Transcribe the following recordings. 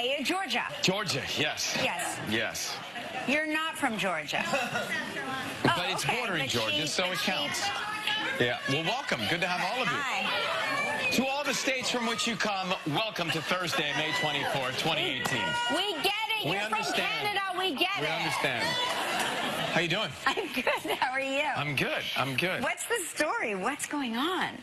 Okay, Georgia. Georgia, yes. Yes. Yes. You're not from Georgia. But it's bordering but Georgia, so it counts. Yeah. Well, welcome. Good to have all of you. Hi. To all the states from which you come, welcome to Thursday, May 24th, 2018. We get it. You're from Canada. We get it. We understand. How you doing? I'm good. How are you? I'm good. I'm good. What's the story? What's going on?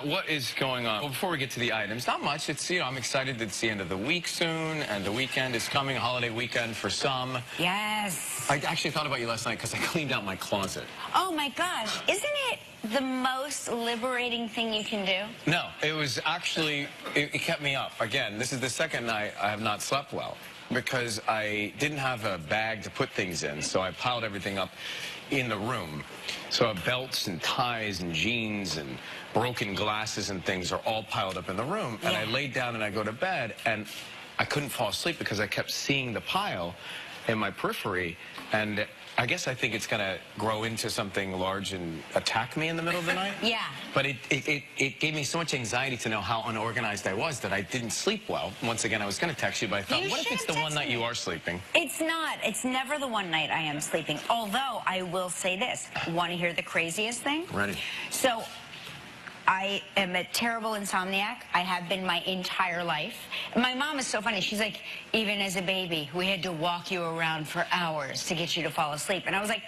What is going on? Well, before we get to the items, not much. It's, I'm excited that it's the end of the week soon, and the weekend is coming, a holiday weekend for some. Yes. I actually thought about you last night because I cleaned out my closet. Oh, my gosh. Isn't it the most liberating thing you can do? No, it was actually, it kept me up. Again, this is the second night I have not slept well because I didn't have a bag to put things in, so I piled everything up in the room. So belts and ties and jeans and broken glasses and things are all piled up in the room. And I laid down and I go to bed, and I couldn't fall asleep because I kept seeing the pile in my periphery, and I guess I think it's going to grow into something large and attack me in the middle of the night. Yeah. But it gave me so much anxiety to know how unorganized I was that I didn't sleep well. Once again, I was going to text you, but I thought, what if it's the one night you are sleeping? It's not. It's never the one night I am sleeping. Although, I will say this. Want to hear the craziest thing? Ready. So, I am a terrible insomniac. I have been my entire life. My mom is so funny. She's like, even as a baby, we had to walk you around for hours to get you to fall asleep. And I was like,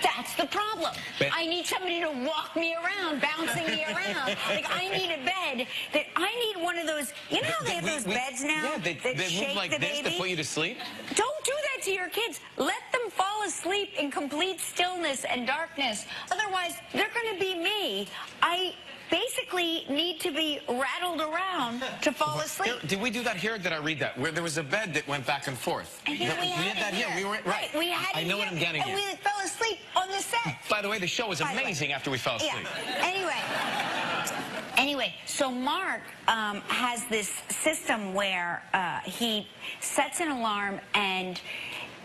that's the problem. I need somebody to walk me around, bouncing me around. Like, I need a bed that I need one of those. You know how they have those beds now that shake move like the this baby? to put you to sleep? Don't do that to your kids. Let them fall asleep in complete stillness and darkness. Otherwise, they're going to be me. I basically need to be rattled around to fall asleep. Did we do that here, or did I read that? Where there was a bed that went back and forth. I think we had that here. We were right. We had I know what I'm getting at. And we fell asleep on the set. By the way, the show was amazing after we fell asleep. Yeah. Anyway, so Mark has this system where he sets an alarm, and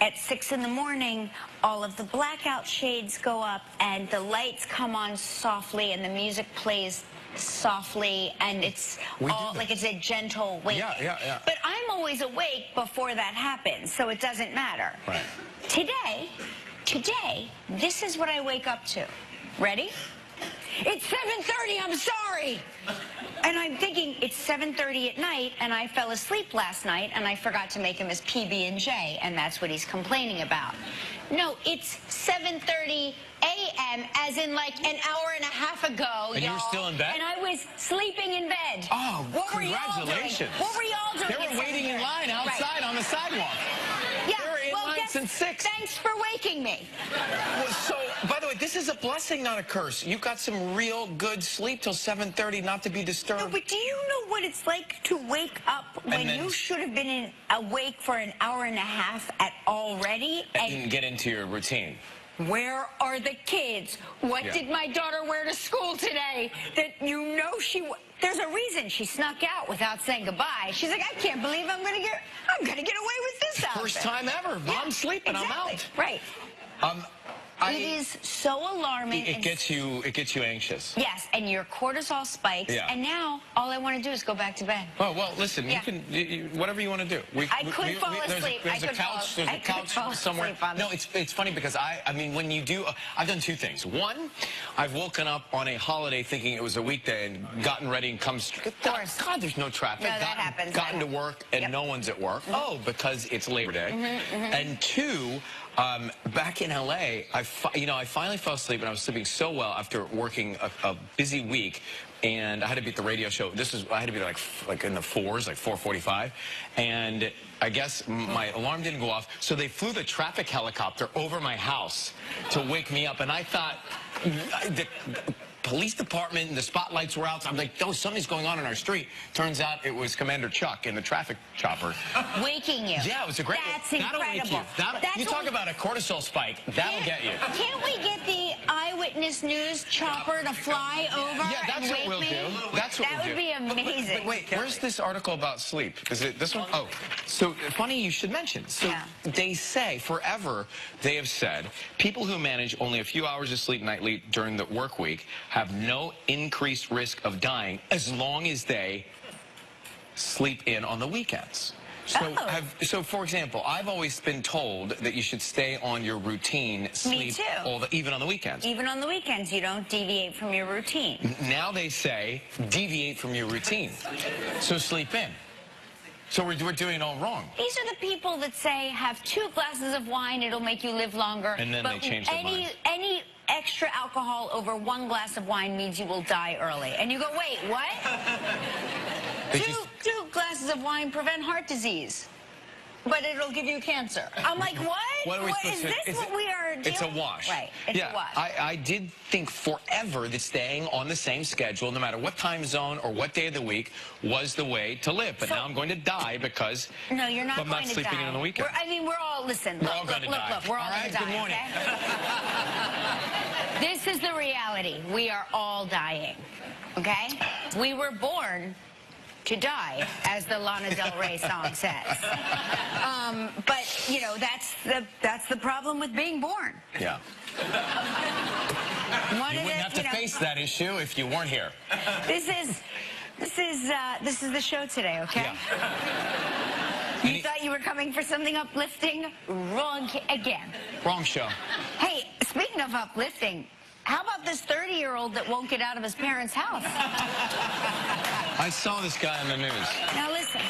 at 6 in the morning, all of the blackout shades go up and the lights come on softly and the music plays softly, and it's like it's a gentle wake. Yeah. But I'm always awake before that happens, so it doesn't matter. Right. Today, this is what I wake up to. Ready? It's 7:30, I'm sorry. And I'm thinking, it's 7:30 at night, and I fell asleep last night, and I forgot to make him his PB&J, and that's what he's complaining about. No, it's 7:30 a.m., as in like an hour and a half ago, And you were still in bed? And I was sleeping in bed. Oh, congratulations. What were y'all doing? They were waiting in line outside on the sidewalk. Yeah, they were in line since 6. Thanks for waking me. Well, so, by the way, this is a blessing, not a curse. You got some real good sleep till 7:30, not to be disturbed. No, but do you know what it's like to wake up when you should have been awake for an hour and a half already? And get into your routine. Where are the kids? What did my daughter wear to school today? That there's a reason she snuck out without saying goodbye. She's like, I can't believe I'm gonna get away with this outfit. First time ever. Mom's sleeping. Exactly. I'm out. Right. It is so alarming. It gets you anxious. Yes, and your cortisol spikes. Yeah. And now all I want to do is go back to bed. Oh, well, listen, you can, whatever you want to do. I could fall asleep. There's a couch somewhere. No, it's funny because I mean, when you do, I've done two things. One, I've woken up on a holiday thinking it was a weekday and gotten ready and come straight. God, there's no traffic. No, that happens. Gotten to work and no one's at work. Oh, because it's Labor Day. And two, back in LA, I finally fell asleep, and I was sleeping so well after working a busy week, and I had to be at the radio show. I had to be like in the 4s, like 4:45, and I guess my alarm didn't go off, so they flew the traffic helicopter over my house to wake me up, and I thought the police department and the spotlights were out. So I'm like, oh, something's going on in our street. Turns out it was Commander Chuck in the traffic chopper. Waking you. Yeah, it was a great. That's that'll incredible. Wake you. You talk about a cortisol spike. That'll get you. Can't we get the Eyewitness News chopper to fly over that's and what wake we'll me? do. That's what that we'll would be amazing. But wait, where's this article about sleep? Is it this one? Oh, so funny you should mention. So they say forever they have said people who manage only a few hours of sleep nightly during the work week have no increased risk of dying as long as they sleep in on the weekends. So, Oh. for example, I've always been told that you should stay on your routine, sleep even on the weekends. Even on the weekends, you don't deviate from your routine. Now they say deviate from your routine. So sleep in. So we're doing it all wrong. These are the people that say have 2 glasses of wine, it'll make you live longer. And then they change their mind. Any extra alcohol over 1 glass of wine means you will die early. And you go, wait, what? Two glasses of wine prevent heart disease, but it'll give you cancer. I'm like, what? What are we supposed is to? this what we are dealing? It's a wash. Right. It's a wash. I did think forever that staying on the same schedule, no matter what time zone or what day of the week, was the way to live. But now I'm going to die because no, you're not I'm going not to sleeping in on the weekend. we're all, listen. We're all going to die. Look, we're all going to die. Good morning. Okay? This is the reality. We are all dying. Okay? We were born to die, as the Lana Del Rey song says. But you know, that's the problem with being born. Yeah. You wouldn't have to face that issue if you weren't here. This is the show today, okay? Yeah. You thought you were coming for something uplifting? Wrong again. Wrong show. Hey, speaking of uplifting, how about this 30-year-old that won't get out of his parents' house? I saw this guy on the news. Now listen.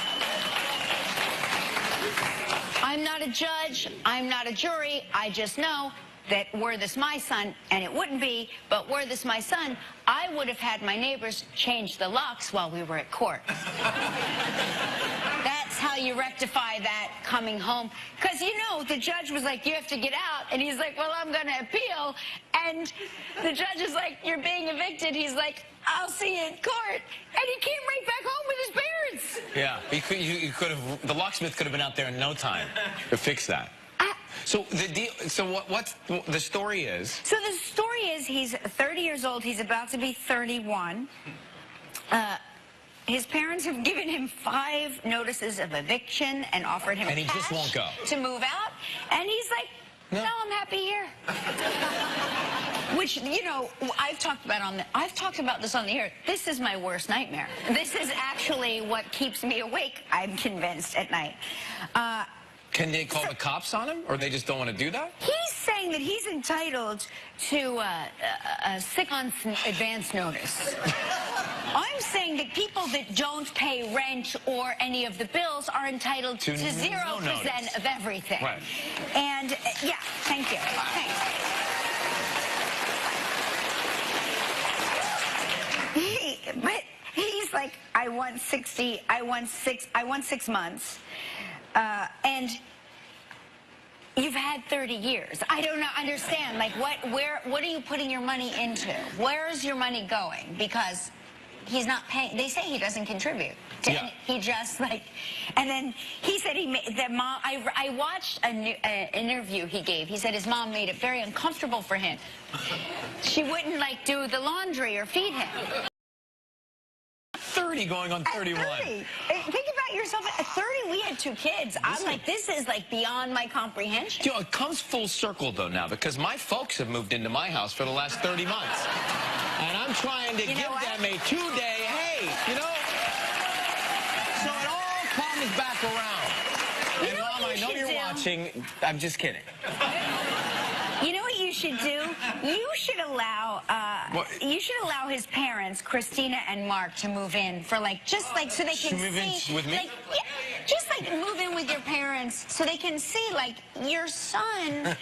I'm not a judge. I'm not a jury. I just know that were this my son, and it wouldn't be, but were this my son, I would have had my neighbors change the locks while we were at court. That's how you rectify that coming home. Because, you know, the judge was like, you have to get out. And he's like, well, I'm going to appeal. And the judge is like, you're being evicted. He's like, I'll see you in court. And he came right back home with his parents. Yeah, you could have, the locksmith could have been out there in no time to fix that. So what's the story is? So the story is he's 30 years old. He's about to be 31. His parents have given him 5 notices of eviction and offered him and he just won't go to move out. And he's like, no, I'm happy here. Which, you know, I've talked about this on the air. This is my worst nightmare. This is actually what keeps me awake, I'm convinced, at night. Can they call the cops on him, or they just don't want to do that? He's saying that he's entitled to a 6 months advance notice. I'm saying that people that don't pay rent or any of the bills are entitled to 0% of everything. Right. And, yeah, thank you. Thanks. But he's like, I want 6 months. And you've had 30 years. I don't understand. Like, what are you putting your money into? Where is your money going? Because he's not paying. They say he doesn't contribute. Yeah. He just like, and then he said he made that mom. I watched an interview he gave. He said his mom made it very uncomfortable for him. She wouldn't like do the laundry or feed him. 30 going on 31. At 30. Think about yourself. At 30, we had 2 kids. I'm like, this is like beyond my comprehension. You know, it comes full circle though now, because my folks have moved into my house for the last 30 months, and I'm trying to give them a 2-day. Hey, you know. So it all comes back around. And Mom, I know you're watching. I'm just kidding. You know what you should do? You should allow his parents, Christina and Mark, to move in for just so they can move see. in with me? Just move in with your parents so they can see your son.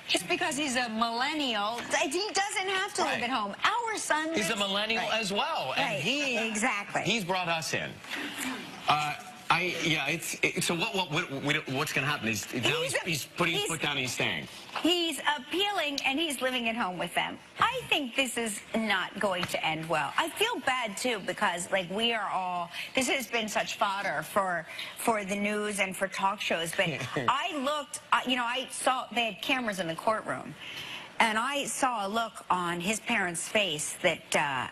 Just because he's a millennial, he doesn't have to live at home. Our son. He's a millennial as well, and he's brought us in. So what's going to happen? He's putting his foot down and he's staying. He's appealing and he's living at home with them. I think this is not going to end well. I feel bad too because we are all. This has been such fodder for the news and for talk shows. But I looked. I saw they had cameras in the courtroom, and I saw a look on his parents' face that I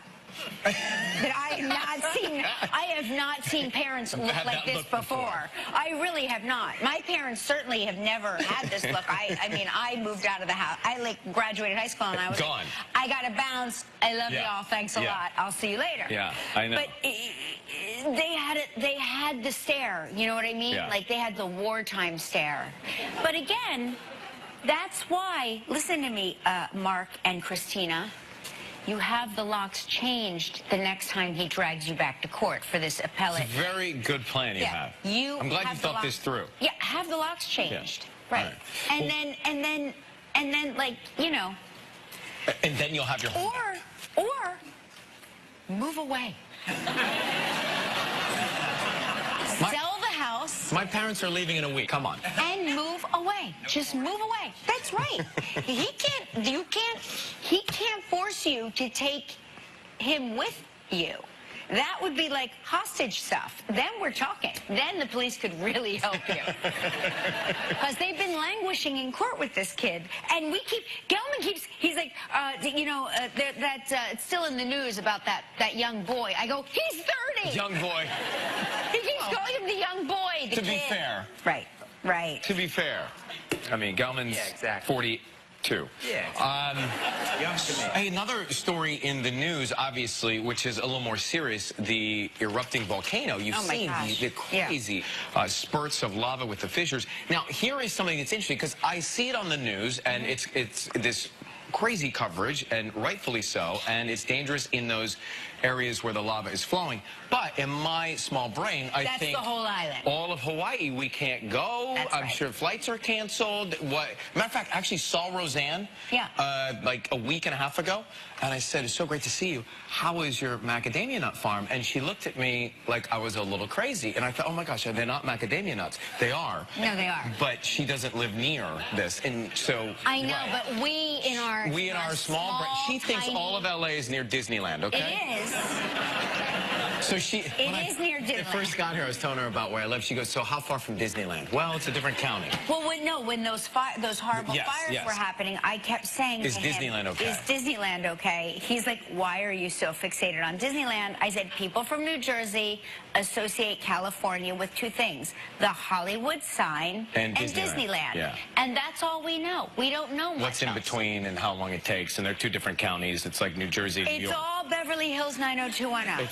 have not seen parents look like this before. I really have not. My parents certainly have never had this look. I mean, I moved out of the house. I graduated high school and I was gone. I got to bounce. I love y'all. Thanks a lot. I'll see you later. Yeah, I know. But They had the stare. You know what I mean? Yeah. Like they had the wartime stare. But again, that's why. Listen to me, Mark and Christina. You have the locks changed the next time he drags you back to court for this appellate. It's a very good plan you have. I'm glad you thought this through. Yeah, have the locks changed. Yeah. Right. Right. And then, like, you know. And then you'll have your home. Or move away. Sell the house. My parents are leaving in a week. Come on. And move away. Just move away. That's right. He can't force you to take him with you. That would be like hostage stuff. Then we're talking. Then the police could really help you. Because they've been languishing in court with this kid. And Gelman keeps, he's like, it's still in the news about that young boy. I go, he's 30. Young boy. He keeps calling him the young boy, the kid. To be fair. Right. To be fair. I mean, Gelman's 42. Yeah. Young to me. Hey, another story in the news, obviously, which is a little more serious, the erupting volcano. You've seen the crazy spurts of lava with the fissures. Now, here is something that's interesting, because I see it on the news, and it's this crazy coverage, and rightfully so, and it's dangerous in those areas where the lava is flowing. But in my small brain, I think that's the whole island. All of Hawaii, we can't go. I'm sure flights are canceled. Matter of fact, I actually saw Roseanne like a week and a half ago, and I said, it's so great to see you. How is your macadamia nut farm? And she looked at me like I was a little crazy, and I thought, oh my gosh, they're not macadamia nuts. They are. No, they are. But she doesn't live near this, and so I know, but we in our small brain, she thinks all of LA is near Disneyland. Okay. It is. So It is near Disneyland. I first got here, I was telling her about where I live. She goes, so how far from Disneyland? Well, it's a different county. Well, when those horrible fires were happening, I kept saying to him, Disneyland okay? Is Disneyland okay? He's like, why are you so fixated on Disneyland? I said, people from New Jersey associate California with two things, the Hollywood sign and Disneyland. Yeah. And that's all we know. We don't know much what's in else. between and how long it takes, and they're two different counties. It's like New Jersey and New York. It's all Beverly Hills 90210.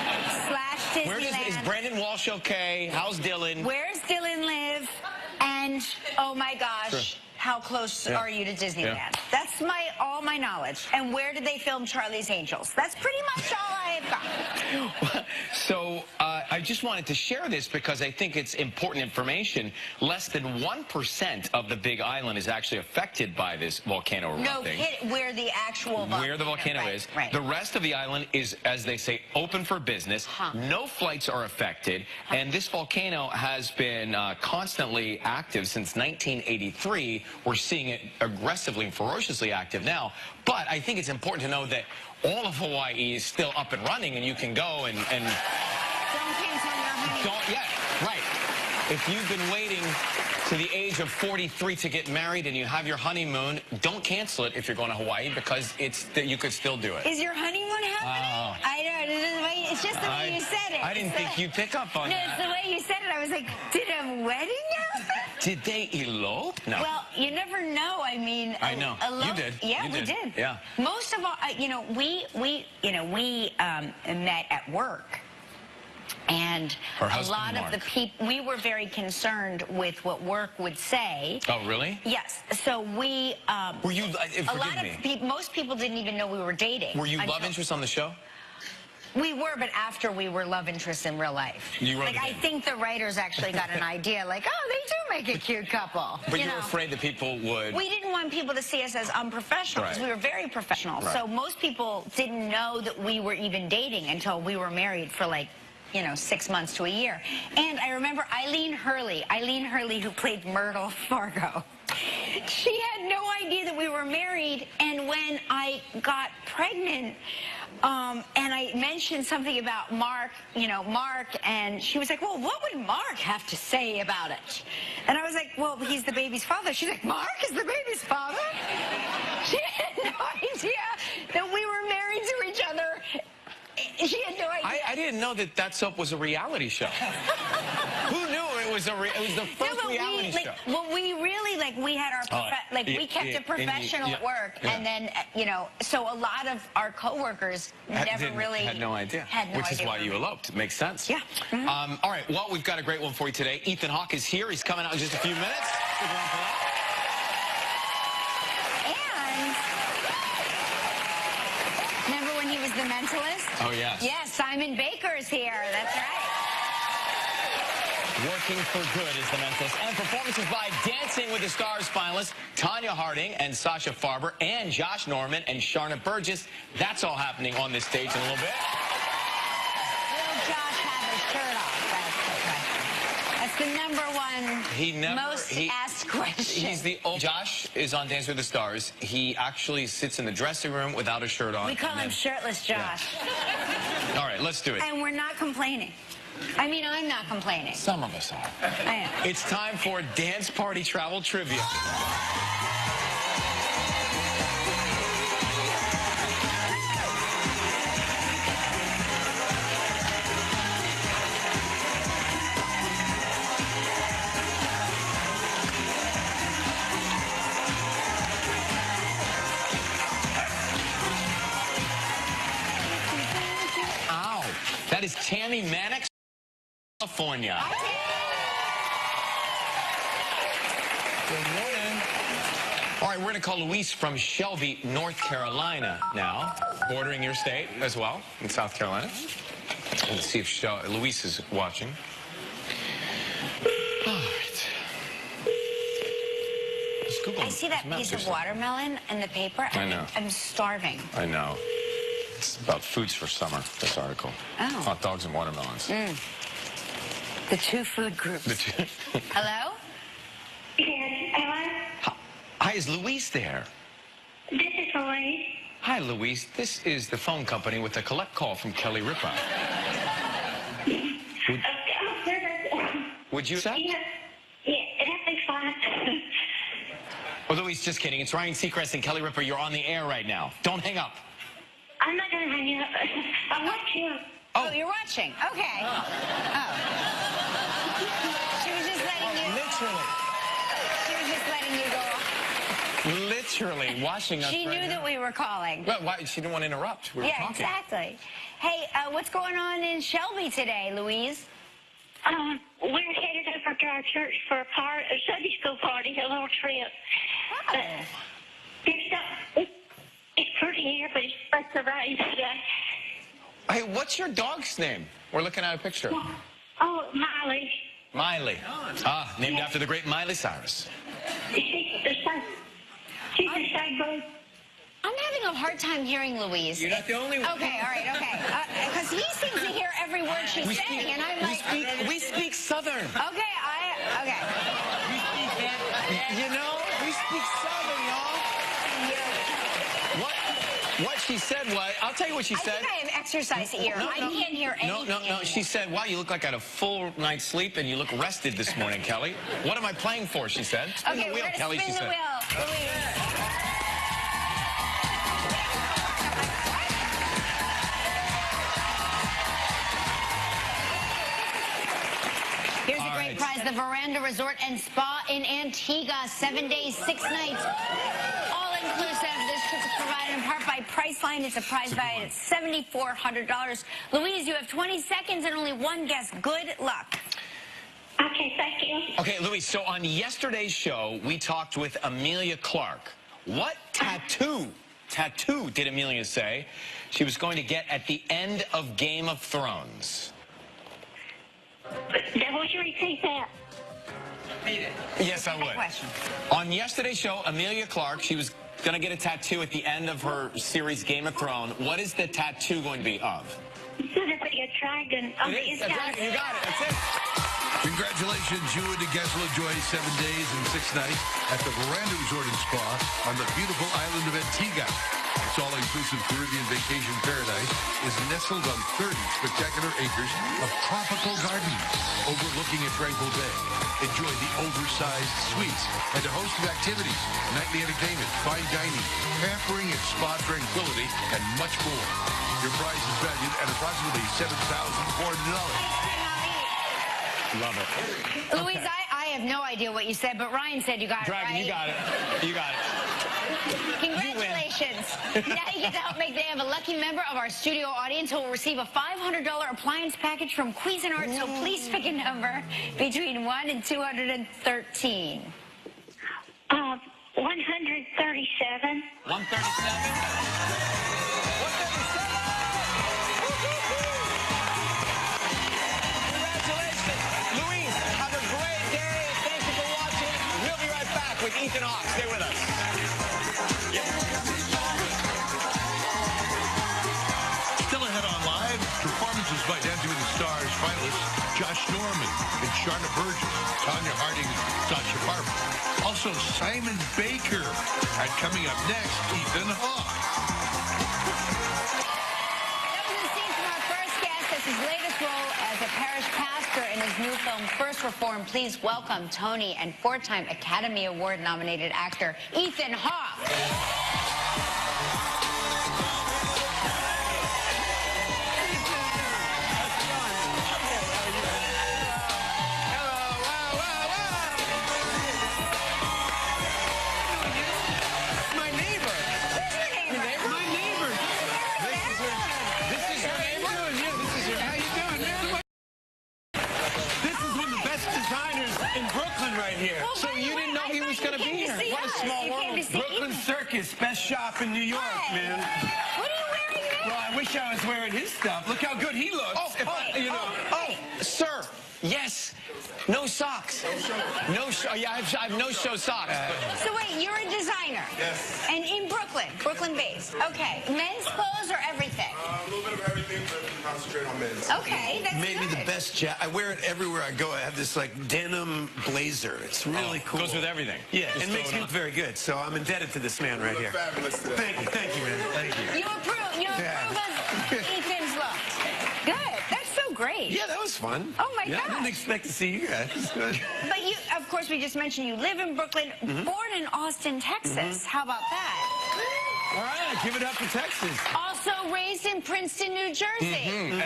/ Disneyland. Is Brandon Walsh okay? How's Dylan? Where's Dylan live? And, oh my gosh, how close are you to Disneyland? Yeah. That's all my knowledge. And where did they film Charlie's Angels? That's pretty much all I've got. So I just wanted to share this because I think it's important information. Less than 1% of the Big Island is actually affected by this volcano erupting. No, where the actual volcano, where the volcano is. Right. The rest of the island is, as they say, open for business. No flights are affected. And this volcano has been constantly active since 1983. We're seeing it aggressively and ferociously active now. But I think it's important to know that all of Hawaii is still up and running, and you can go and Don't cancel your honeymoon. right. If you've been waiting to the age of 43 to get married and you have your honeymoon, don't cancel it if you're going to Hawaii, because you could still do it. Is your honeymoon happening? I know. It's just the way you said it. I didn't think you'd pick up on that. No, it's the way you said it. I was like, did a wedding happen? Did they elope? No. Well, you never know. I mean, I know. You did. Yeah, we did. Yeah. Most of all, we met at work. And a lot of the people, we were very concerned with what work would say. Oh, really? Yes. So we, were you, forgive me. Most people didn't even know we were dating. Were you love interest on the show? We were, but after we were love interests in real life. You wrote I think the writers actually got an idea, like, oh, they do make a cute couple. But you were afraid that people would... We didn't want people to see us as unprofessional, because we were very professional. Right. So most people didn't know that we were even dating until we were married for, like, 6 months to a year. And I remember Eileen Hurley, who played Myrtle Fargo. She had no idea that we were married, and when I got pregnant, and I mentioned something about Mark, and she was like, well, what would Mark have to say about it? And I was like, well, he's the baby's father. She's like, Mark is the baby's father? She had no idea that we were married to each other. She had no idea. I didn't know that soap was a reality show. Who knew it was the first reality show. Well, we really we had our we kept it professional at work, and then so a lot of our coworkers never really had no idea. Which is why you eloped. It makes sense. Yeah. All right. Well, we've got a great one for you today. Ethan Hawke is here. He's coming out in just a few minutes. Stick around for that. And remember when he was the Mentalist? Oh yes. Yes, Simon Baker's here. That's right. Working for Good is the Mentalist. And performances by Dancing with the Stars finalists Tanya Harding and Sasha Farber and Josh Norman and Sharna Burgess. That's all happening on this stage in a little bit. Will Josh have his shirt off? That's the #1 most asked question. He's the old. Josh is on Dancing with the Stars. He actually sits in the dressing room without a shirt on. We call him Shirtless Josh. Yeah. All right, let's do it. And we're not complaining. I mean, I'm not complaining. Some of us are. I am. It's time for Dance Party Travel Trivia. Ow. That is Tammy Mannix, California. Good morning. All right, we're going to call Luis from Shelby, North Carolina now, bordering your state as well, in South Carolina. Let's see if Luis is watching. All right. Let's Google I see that piece of watermelon in the paper. I know. I'm starving. I know. It's about foods for summer, this article. Oh. Hot dogs and watermelons. The two food groups. Hello? Yes, hello? Hi, is Luis there? This is Louise. Hi, Luis. This is the phone company with a collect call from Kelly Ripa. Would you accept? Yeah, that'd be fine. Oh, Luis, just kidding. It's Ryan Seacrest and Kelly Ripa. You're on the air right now. Don't hang up. I'm not going to hang up. I'm watching. Oh, you're watching. Okay. Oh. She was just letting you... Literally. She was just letting you go. Literally watching us. She knew that we were calling. Well, why? She didn't want to interrupt. We were talking. Exactly. Hey, what's going on in Shelby today, Louise? We're headed over to our church for a Sunday school party, a little trip. Oh. It's pretty here, but it's supposed to rain today. Hey, what's your dog's name? We're looking at a picture. Oh, Miley. Miley. Ah, named after the great Miley Cyrus. She's the same bird. I'm having a hard time hearing Louise. You're not the only one. Okay, all right, okay. Because he seems to hear every word she's saying, and I'm like... We speak Southern. Okay, okay. We speak that. You know, we speak Southern, y'all. What she said was, I'll tell you what she said. I think I have exercise ear. I can't hear anything. No. She said, wow, you look like I had a full night's sleep and you look rested this morning, Kelly. What am I playing for, she said. Spin the wheel, Kelly, she said. Here's a great prize, the Veranda Resort and Spa in Antigua, 7 days, 6 nights, all inclusive. This trip is provided in part by Priceline. It's a prize valued at $7,400. Louise, you have 20 seconds and only one guess. Good luck. Okay, thank you. Okay, Louise, so on yesterday's show, we talked with Amelia Clark. What tattoo did Amelia say she was going to get at the end of Game of Thrones? Would you repeat that? Yes, I would. Question. On yesterday's show, Amelia Clark, she was going to get a tattoo at the end of her series Game of Thrones. What is the tattoo going to be of? It's going to be a dragon. Oh, It is. That's right. You got it. That's it. Congratulations, you and the guests will enjoy 7 days and 6 nights at the Veranda Resort and Spa on the beautiful island of Antigua. This all-inclusive Caribbean vacation paradise is nestled on 30 spectacular acres of tropical gardens overlooking a tranquil bay. Enjoy the oversized suites and a host of activities, nightly entertainment, fine dining, pampering and spa tranquility, and much more. Your prize is valued at approximately $7,400. Love it. Louise, idea what you said, but Ryan said you got it Dragon, right. you got it. You got it. Congratulations. Now you get to help make the day of a lucky member of our studio audience who will receive a $500 appliance package from Cuisinart. So please pick a number between 1 and 213. 137. 137. With Ethan Hawke. Stay with us. Still ahead on Live, performances by Dancing with the Stars finalists Josh Norman and Sharna Burgess, Tanya Harding, Sasha Barber. Also, Simon Baker. And coming up next, Ethan Hawke. That was a scene from our first guest. That's his latest role as a parish pastor in his new film, First Reform. Please welcome Tony and four-time Academy Award-nominated actor Ethan Hawke. So you didn't know he was going to be here? What a small world. Brooklyn Circus, best shop in New York, man. What are you wearing now? Well, I wish I was wearing his stuff. Look how good he looks. Sir, yes. No socks. No show. Yeah, I have no show socks. So wait, you're a designer? Yes. And in Brooklyn based. Okay. Men's clothes or everything? A little bit of everything, but concentrate on men's. Okay, that's Maybe good. the best jacket. I wear it everywhere I go. I have this like denim blazer. It's really cool. Goes with everything. Yeah, Just it makes throw me look very good. So I'm indebted to this man You right look here. fabulous today. Thank you, man. Thank you. You approve of Ethan's look. Good. That's so great. Yeah, that was fun. Oh my yeah, I didn't gosh. expect to see you guys. But you, of course, we just mentioned you live in Brooklyn, born in Austin, Texas. How about that? All right, give it up for Texas. Also raised in Princeton, New Jersey.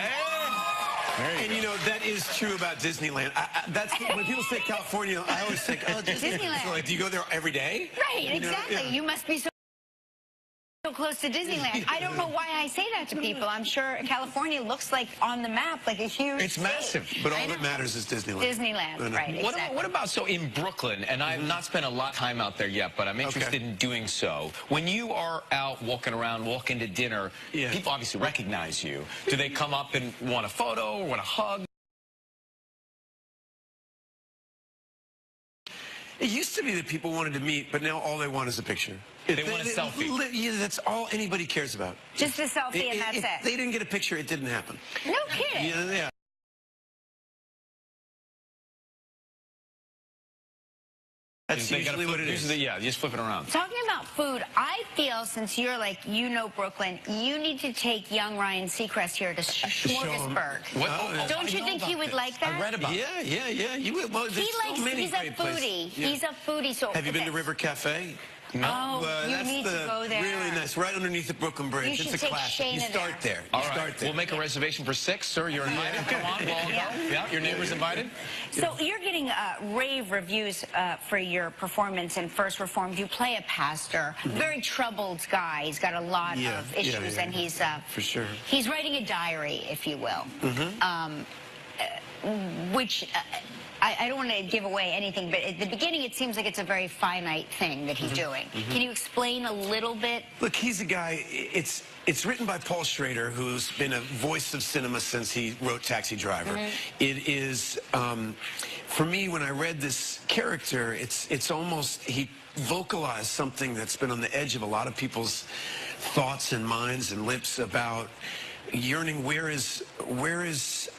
And you know, that is true about Disneyland. That's when people say California, I always think, oh, Disneyland. So, like, do you go there every day? Right, exactly. yeah. You must be so close to Disneyland. I don't know why I say that to people. I'm sure California looks like on the map, like a huge It's state. massive. But all that matters is Disneyland. Disneyland, right, What, exactly. what about, so in Brooklyn, and I've not spent a lot of time out there yet, but I'm interested in doing so. When you are out walking around, walking to dinner, people obviously recognize you. Do they come up and want a photo or want a hug? It used to be that people wanted to meet, but now all they want is a picture. They want a selfie. Yeah, that's all anybody cares about. Just a selfie and that's If it. they didn't get a picture, it didn't happen. No kidding. Yeah. That's They gotta usually what it is. usually, yeah, you just flip it around. Talking about food, I feel since you're like, you know Brooklyn, you need to take young Ryan Seacrest here to Smorgasburg. What? Don't you think he would like that? I read about it. Yeah. You would. Well, there's so many he's a great places. foodie. Yeah. He's a foodie. So Have you been to River Cafe? No. Oh, you that's need to go there. Really nice, right underneath the Brooklyn Bridge. You should It's a take classic. You Shayna start there. All You right, start there. we'll make a reservation for 6, sir. You're invited. Come on, Yeah. your neighbor's invited. So you're getting rave reviews for your performance in First Reformed. You play a pastor, very troubled guy. He's got a lot of issues, and he's for sure. He's writing a diary, if you will, which. I don't want to give away anything, but at the beginning it seems like it's a very finite thing that he's doing. Can you explain a little bit? Look, he's a guy, it's written by Paul Schrader, who's been a voice of cinema since he wrote Taxi Driver. It is, for me, when I read this character, it's almost, he vocalized something that's been on the edge of a lot of people's thoughts and minds and lips about yearning, where is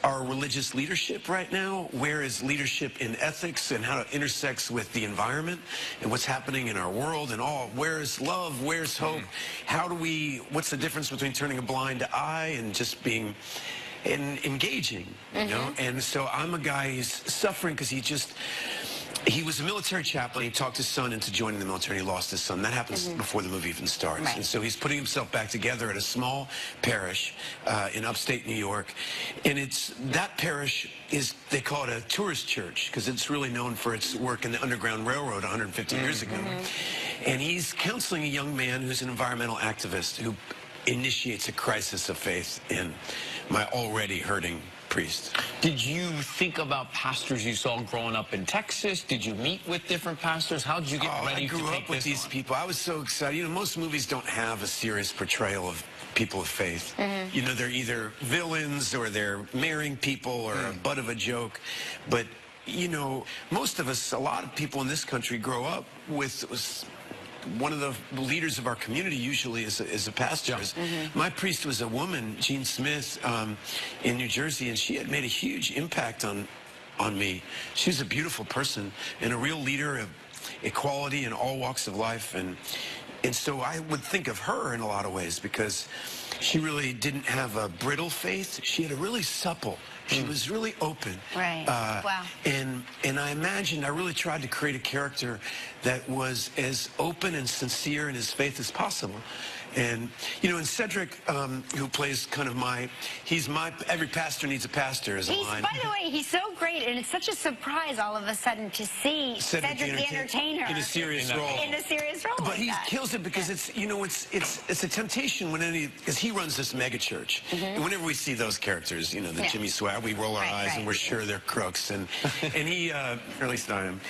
our religious leadership right now? Where is leadership in ethics and how it intersects with the environment and what's happening in our world and all? Where is love? Where's hope? How do we, what's the difference between turning a blind eye and just being engaging, you know? And so I'm a guy who's suffering because he was a military chaplain. He talked his son into joining the military. He lost his son. That happens before the movie even starts. Right. And so he's putting himself back together at a small parish in upstate New York. And that parish is, they call it a tourist church because it's really known for its work in the Underground Railroad 150 years ago. And he's counseling a young man who's an environmental activist who initiates a crisis of faith in my already hurting priest. Did you think about pastors you saw growing up in Texas? Did you meet with different pastors? How did you get ready to take this I grew up with these people. I was so excited. You know, most movies don't have a serious portrayal of people of faith. You know, they're either villains or they're marrying people or a butt of a joke. But, you know, most of us, a lot of people in this country grow up with one of the leaders of our community usually is a pastor. My priest was a woman, Jean Smith, in New Jersey, and she had made a huge impact on me. She was a beautiful person and a real leader of equality in all walks of life. And so I would think of her in a lot of ways because she really didn't have a brittle faith. She had a really supple. She was really open. Right. Wow. And I imagined, I really tried to create a character that was as open and sincere in his faith as possible. And, you know, and Cedric, who plays kind of every pastor needs a pastor is a line. By the way, he's so great, and it's such a surprise all of a sudden to see Cedric the Entertainer in a serious role. In a serious role. But like he that. kills it because it's, you know, it's a temptation because he runs this mega church. And whenever we see those characters, you know, the Jimmy Swagger, we roll our eyes and we're sure they're crooks. And he, or at least I am.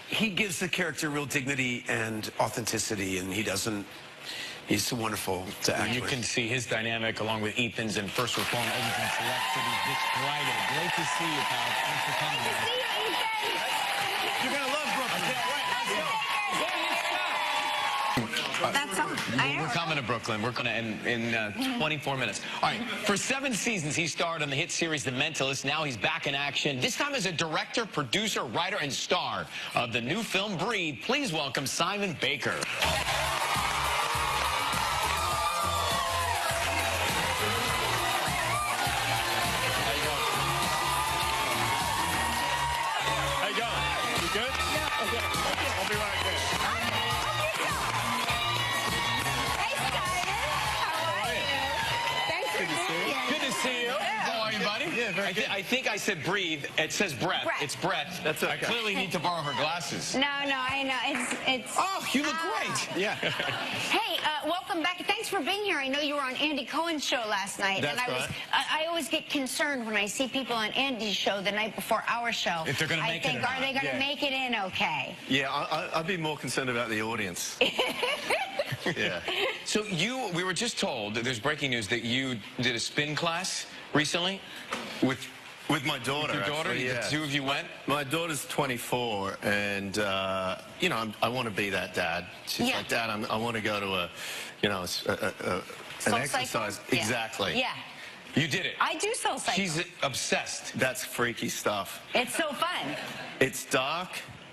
He gives the character real dignity and authenticity, and he's so wonderful to act You with. can see his dynamic along with Ethan's in First Reform Edmonton Select City this Friday. Great to see you, pal. Thanks for coming. Good to see you, Ethan. You're going to love Brooklyn. That's all. We're coming to Brooklyn. We're going to end in 24 minutes. All right. For 7 seasons, he starred on the hit series The Mentalist. Now he's back in action, this time as a director, producer, writer, and star of the new film Breathe. Please welcome Simon Baker. How you going? You good? Yeah. Okay. I'll be right there. Good to see you. How are you, buddy? Yeah, very good. I think I said breathe. It says breath. Breath. It's breath. That's okay. I clearly need to borrow her glasses. No, I know. It's. Oh, you look great. Yeah. Hey, welcome back. Thanks for being here. I know you were on Andy Cohen's show last night. That's and right. I always get concerned when I see people on Andy's show the night before our show. If they're going to make it or not. Are they going to Yeah. make it in okay? Yeah, I'd be more concerned about the audience. Yeah. So we were just told that there's breaking news that you did a spin class recently with my daughter. your daughter. Actually, yeah. The two of you went. My daughter's 24, and you know, I want to be that dad. She's like, Dad, I want to go to an Soul exercise. cycle? Yeah. Exactly. Yeah. You did it. I do Soul Cycle. She's obsessed That's freaky stuff. It's so fun. It's dark.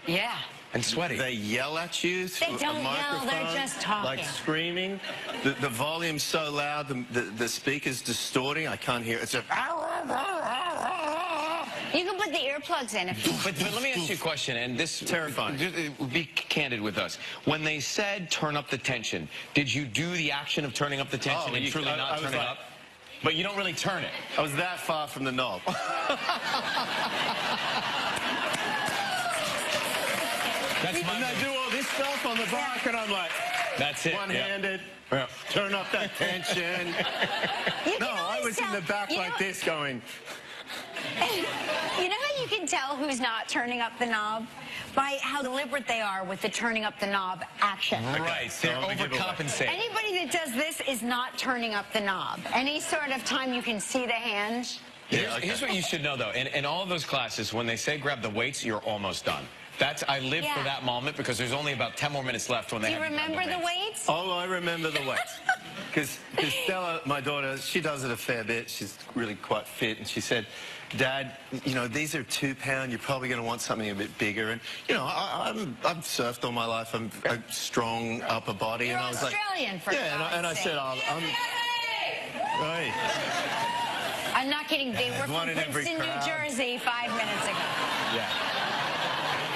Yeah. and sweaty. They yell at you through don't a yell, microphone, they're just talking. like screaming. The volume's so loud, the speaker's distorting. I can't hear it. It's a... You can put the earplugs in if you But let me ask you a question, and this Terrifying. Be candid with us. When they said turn up the tension, did you do the action of turning up the tension and truly not turn it up? But you don't really turn it. I was that far from the knob. That's And they do all this stuff on the back, and I'm like, That's it. one-handed, Yeah. turn up that tension. You No, can I always was in tell- the back you like know- this going, You know how you can tell who's not turning up the knob? By how deliberate they are with the turning up the knob action. Right. They're I'm gonna give away. overcompensating. Anybody that does this is not turning up the knob. Any sort of time you can see the hand. Here's what you should know, though. In all of those classes, when they say grab the weights, you're almost done. I live for that moment because there's only about 10 more minutes left when they Do you have grab remember the weights? oh, I remember the weights. Because Stella, my daughter, she does it a fair bit. She's really quite fit. And she said, Dad, you know, these are 2 pound. You're probably going to want something a bit bigger. And, you know, I've surfed all my life. I'm a strong upper body. You're and I was Australian, like, for yeah, God's and I sake. said, hey. I'm not kidding. They were one from in every Princeton, New crowd. Jersey 5 minutes ago. Yeah.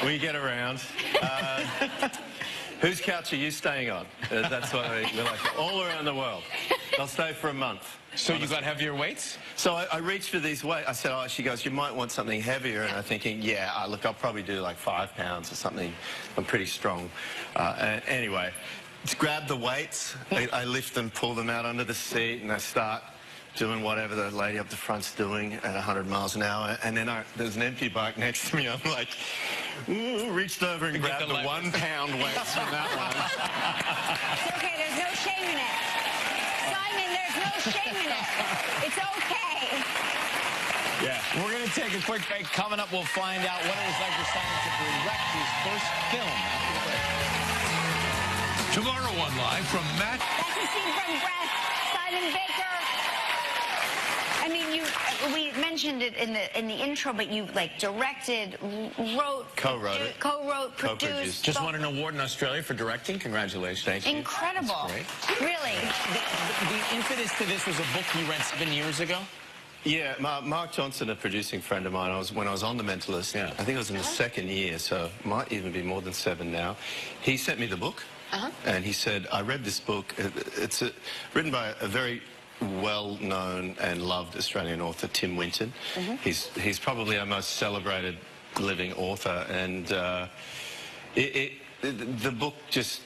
We get around. Whose couch are you staying on? That's what we're like, all around the world. I'll stay for a month. So you got heavier weights? So I reached for these weights. I said, oh, she goes, you might want something heavier. And I'm thinking, yeah, look, I'll probably do like 5 pounds or something. I'm pretty strong. Anyway, grab the weights. I lift them, pull them out under the seat, and I start doing whatever the lady up the front's doing at 100 miles an hour. And then there's an empty bike next to me. I'm like, ooh, reached over and grabbed the 1 pound weights from that one. It's okay, there's no shame in it. Simon, there's no shame in it. It's okay. Yeah. We're going to take a quick break. Coming up, we'll find out what it was like for Simon to direct his first film. Tomorrow on Live from Matt. That's a scene from Breath. Simon Baker. I mean, we mentioned it in the intro, but you like directed, wrote, co-wrote, produced. Just won an award in Australia for directing. Congratulations. Thank you. Incredible. Really. The impetus to this was a book you read 7 years ago? Yeah, Mark Johnson, a producing friend of mine, when I was on The Mentalist, I think it was in the 2nd year, so it might even be more than 7 now. He sent me the book, and he said, I read this book. It's written by a very well-known and loved Australian author, Tim Winton. He's probably our most celebrated living author, and the book just,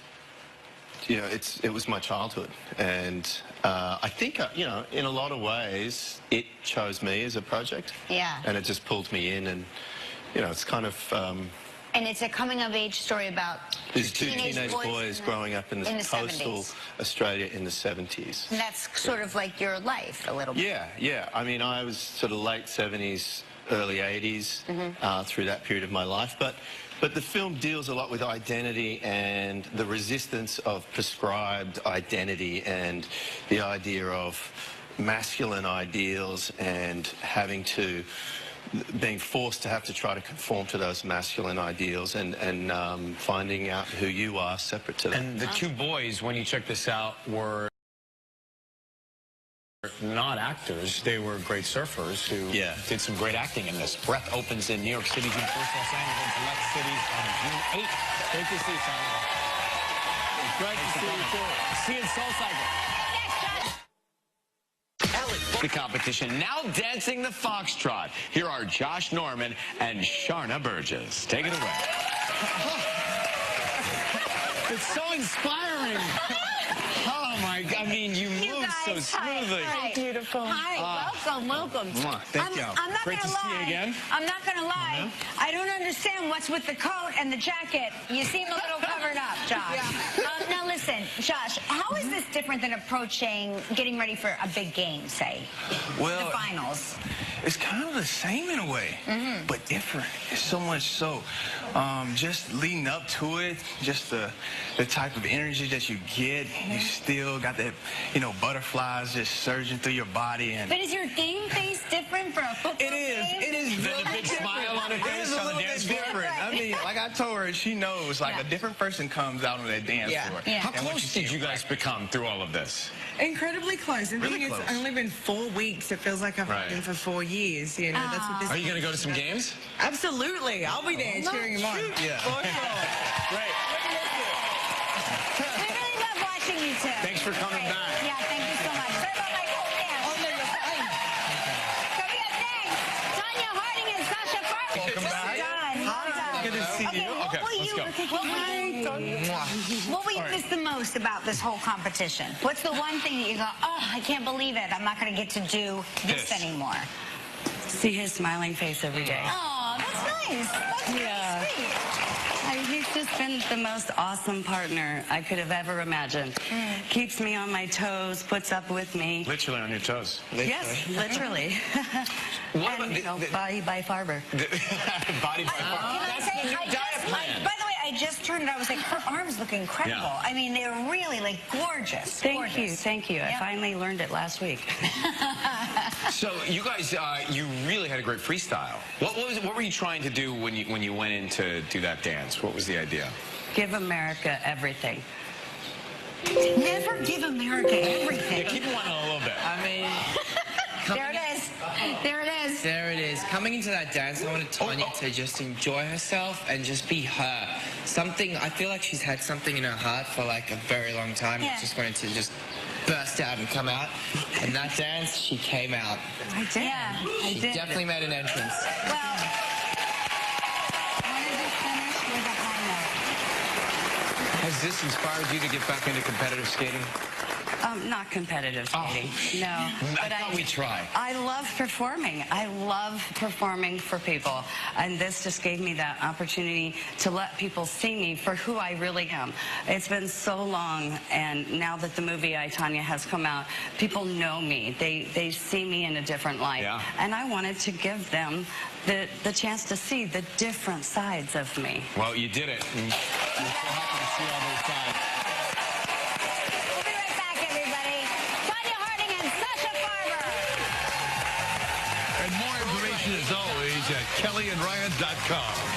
you know, it was my childhood, and I think, you know, in a lot of ways, it chose me as a project. Yeah. And it just pulled me in, and, you know, it's kind of... and it's a coming-of-age story about these two teenage boys growing up in this coastal 70s. Australia in the 70s. And that's sort of like your life, a little bit. Yeah. I mean, I was sort of late 70s, early 80s through that period of my life. But the film deals a lot with identity and the resistance of prescribed identity and the idea of masculine ideals and being forced to have to try to conform to those masculine ideals and finding out who you are separate to them. And the two boys, when you check this out, were not actors. They were great surfers who did some great acting in this. Breath opens in New York City, June 1st, Los Angeles, and select cities on June 8th. Great to see you, Simon. It's great to see you, too. See you in Soul Cycle. The competition, now dancing the foxtrot. Here are Josh Norman and Sharna Burgess. Take it away. It's so inspiring. Oh my God! I mean, you move so smoothly. Hi. Beautiful. Hi, welcome. Thank you. I'm not Great gonna to see you lie. again. I'm not gonna lie. I don't understand what's with the coat and the jacket. You seem a little covered up, Josh. Now listen, Josh, how is this different than getting ready for a big game, say? Well, the finals. It's kind of the same in a way, but different. It's so much so. Just leading up to it, just the type of energy that you get, you still got that, you know, butterflies just surging through your body. But is your game face different for a football game? It is. Is that a big smile on her It face is a on the little dance bit floor? different. I mean, like I told her, she knows, like a different person comes out on that dance floor. Yeah. How And once close see did you it, guys become through all of this? Incredibly close. And Really it's close. only been 4 weeks. It feels like I've known him for 4 years. You know, that's what this Are you going to go to some games? Absolutely. I'll be there cheering him on. Yeah. For sure. Great. We really love watching you two. Thanks for coming Great. back. Yeah, thank you so much. Sorry about my cold dance. Oh, no, you're fine. Coming up next, Tanya Harding and Sasha Farber. Welcome back. Hi. Good to see Okay, you. what will you, what will you miss the most about this whole competition? What's the one thing that you go, oh, I can't believe it. I'm not going to get to do this anymore. See his smiling face every day. Oh, that's nice. That's really sweet. He's just been the most awesome partner I could have ever imagined. Keeps me on my toes, puts up with me. Literally on your toes. Yes, literally. What about And, you know, body by Farber. Body by far. Can I That's say, the new diet plan. by the way, I just turned it. I was like, her arms look incredible. Yeah. I mean, they're really like gorgeous. Thank you, gorgeous. thank you. Yeah. I finally learned it last week. So you guys, you really had a great freestyle. What were you trying to do when you went in to do that dance? What was the idea? Give America everything. Never give America everything. Yeah, keep it one a little bit. I mean, There it is. There it is. There it is. Coming into that dance, I wanted Tanya to just enjoy herself and just be her. Something, I feel like she's had something in her heart for like a very long time. Yeah. Just wanted to just burst out and come out. And that dance, she came out. I did. Yeah, I She did. definitely made an entrance. Well, I wanted to finish with a high note. Has this inspired you to get back into competitive skating? Not competitive skating, no. I thought we'd try. I love performing. I love performing for people. And this just gave me that opportunity to let people see me for who I really am. It's been so long, and now that the movie I, Tanya has come out, people know me. They see me in a different light. Yeah. And I wanted to give them the chance to see the different sides of me. Well, you did it. We're so happy to see all those sides. We'll be right back, everybody. Tanya Harding and Sasha Farber. And more information as always at KellyandRyan.com.